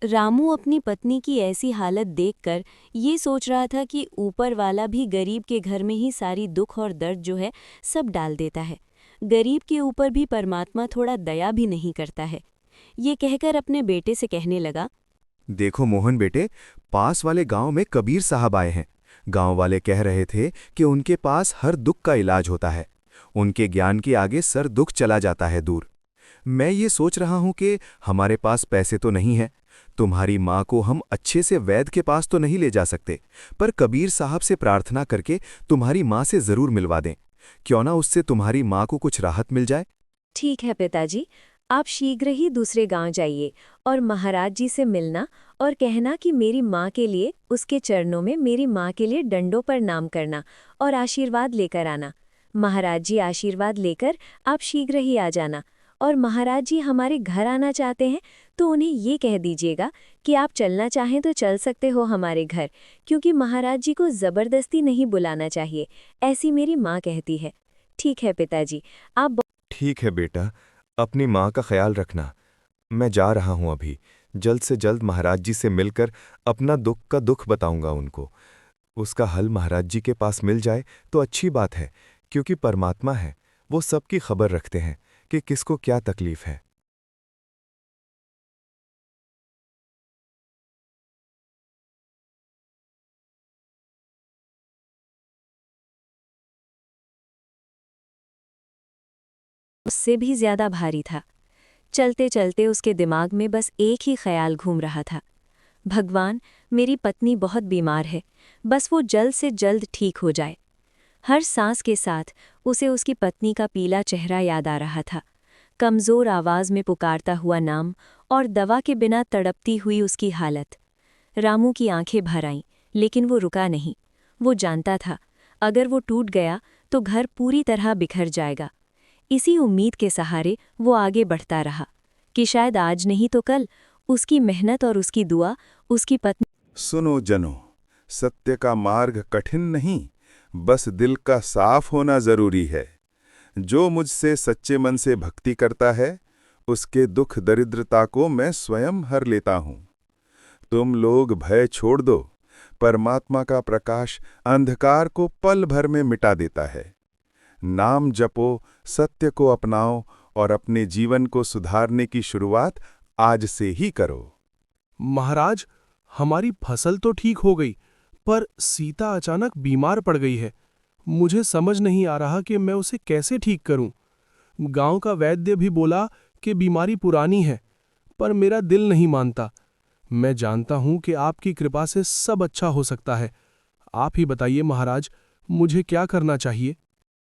रामू अपनी पत्नी की ऐसी हालत देखकर ये सोच रहा था कि ऊपर वाला भी गरीब के घर में ही सारी दुख और दर्द जो है सब डाल देता है। गरीब के ऊपर भी परमात्मा थोड़ा दया भी नहीं करता है। ये कहकर अपने बेटे से कहने लगा, देखो मोहन बेटे, पास वाले गांव में कबीर साहब आए हैं। गांव वाले कह रहे थे कि उनके पास हर दुख का इलाज होता है। उनके ज्ञान के आगे सर दुख चला जाता है दूर। मैं ये सोच रहा हूं कि हमारे पास पैसे तो नहीं है, तुम्हारी माँ को हम अच्छे से वैद्य के पास तो नहीं ले जा सकते, पर कबीर साहब से प्रार्थना करके तुम्हारी माँ से जरूर मिलवा दें। क्यों ना उससे तुम्हारी माँ को कुछ राहत मिल जाए। ठीक है पिताजी, आप शीघ्र ही दूसरे गांव जाइए और महाराज जी से मिलना और कहना कि मेरी माँ के लिए उसके चरणों में मेरी माँ के लिए डंडों पर नाम करना और आशीर्वाद लेकर आना। महाराज जी आशीर्वाद लेकर आप शीघ्र ही आ जाना। और महाराज जी हमारे घर आना चाहते हैं तो उन्हें ये कह दीजिएगा कि आप चलना चाहें तो चल सकते हो हमारे घर, क्योंकि महाराज जी को ज़बरदस्ती नहीं बुलाना चाहिए, ऐसी मेरी माँ कहती है। ठीक है पिताजी, आप ठीक है बेटा, अपनी माँ का ख्याल रखना। मैं जा रहा हूँ अभी। जल्द से जल्द महाराज जी से मिलकर अपना दुख का दुख बताऊंगा उनको। उसका हल महाराज जी के पास मिल जाए तो अच्छी बात है, क्योंकि परमात्मा है, वो सबकी खबर रखते हैं कि किसको क्या तकलीफ है। उससे भी ज्यादा भारी था। चलते चलते उसके दिमाग में बस एक ही ख्याल घूम रहा था, भगवान, मेरी पत्नी बहुत बीमार है, बस वो जल्द से जल्द ठीक हो जाए। हर सांस के साथ उसे उसकी पत्नी का पीला चेहरा याद आ रहा था, कमज़ोर आवाज़ में पुकारता हुआ नाम और दवा के बिना तड़पती हुई उसकी हालत। रामू की आंखें भर आईं, लेकिन वो रुका नहीं। वो जानता था, अगर वो टूट गया तो घर पूरी तरह बिखर जाएगा। इसी उम्मीद के सहारे वो आगे बढ़ता रहा कि शायद आज नहीं तो कल उसकी मेहनत और उसकी दुआ उसकी पत्नी। सुनो जनो, सत्य का मार्ग कठिन नहीं, बस दिल का साफ होना जरूरी है। जो मुझसे सच्चे मन से भक्ति करता है, उसके दुख दरिद्रता को मैं स्वयं हर लेता हूँ। तुम लोग भय छोड़ दो, परमात्मा का प्रकाश अंधकार को पल भर में मिटा देता है। नाम जपो, सत्य को अपनाओ और अपने जीवन को सुधारने की शुरुआत आज से ही करो। महाराज, हमारी फसल तो ठीक हो गई, पर सीता अचानक बीमार पड़ गई है। मुझे समझ नहीं आ रहा कि मैं उसे कैसे ठीक करूं। गांव का वैद्य भी बोला कि बीमारी पुरानी है, पर मेरा दिल नहीं मानता। मैं जानता हूं कि आपकी कृपा से सब अच्छा हो सकता है। आप ही बताइए महाराज, मुझे क्या करना चाहिए।